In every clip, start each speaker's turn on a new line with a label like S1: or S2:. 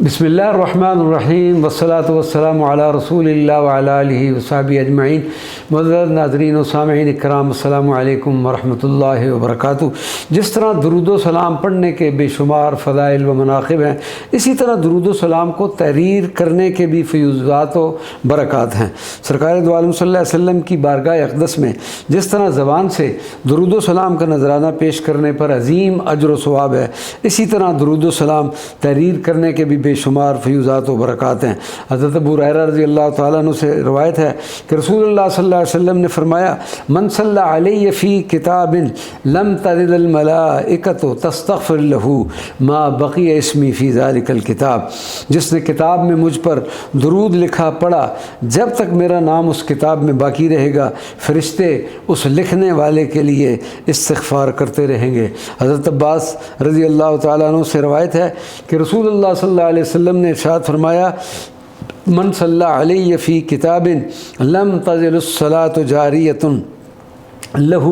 S1: بسم اللہ الرحمن الرحیم والصلاۃ والسلام علی رسول اللہ وعلی آلہ وصحبہ اجمعین۔ معزز ناظرین و سامعین اکرام، السلام علیکم ورحمۃ اللہ وبرکاتہ۔ جس طرح درود و سلام پڑھنے کے بے شمار فضائل و مناقب ہیں، اسی طرح درود و سلام کو تحریر کرنے کے بھی فیوضات و برکات ہیں۔ سرکار دو عالم صلی اللہ علیہ وسلم کی بارگاہ اقدس میں جس طرح زبان سے درود و سلام کا نذرانہ پیش کرنے پر عظیم اجر و ثواب ہے، اسی طرح درود و سلام تحریر کرنے کے بھی بے شمار فیوضات و برکات ہیں۔ حضرت ابو ہریرہ رضی اللہ تعالیٰ عنہ سے روایت ہے کہ رسول اللہ صلی اللہ علیہ وسلم نے فرمایا، من صلی علیہ فی کتاب لم تزد الملائکۃ تستغفر لہ ما بقی اسمی فی ذلک الکتاب، جس نے کتاب میں مجھ پر درود لکھا پڑھا، جب تک میرا نام اس کتاب میں باقی رہے گا فرشتے اس لکھنے والے کے لیے استغفار کرتے رہیں گے۔ حضرت عباس رضی اللہ تعالیٰ عنہ سے روایت ہے کہ رسول اللہ صلی اللہ علیہ وسلم نے ارشاد فرمایا، من صلی علیہ فی کتاب لم تزل الصلاۃ جاریۃ لہ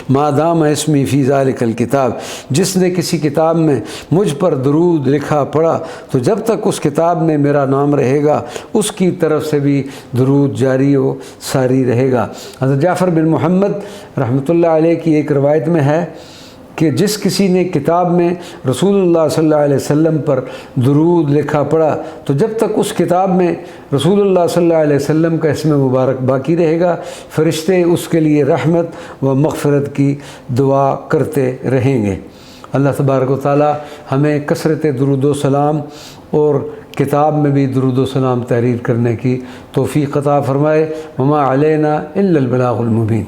S1: ما دام اسمی فی ذلک الکتاب، جس نے کسی کتاب میں مجھ پر درود لکھا پڑھا تو جب تک اس کتاب میں میرا نام رہے گا اس کی طرف سے بھی درود جاری و ساری رہے گا۔ حضرت جعفر بن محمد رحمۃ اللہ علیہ کی ایک روایت میں ہے کہ جس کسی نے کتاب میں رسول اللہ صلی اللہ علیہ وسلم پر درود لکھا پڑھا تو جب تک اس کتاب میں رسول اللہ صلی اللہ علیہ وسلم کا اسم مبارک باقی رہے گا فرشتے اس کے لیے رحمت و مغفرت کی دعا کرتے رہیں گے۔ اللہ تبارک و تعالی ہمیں کثرت درود و سلام اور کتاب میں بھی درود و سلام تحریر کرنے کی توفیق عطا فرمائے۔ وما علینا الا البلاغ المبین۔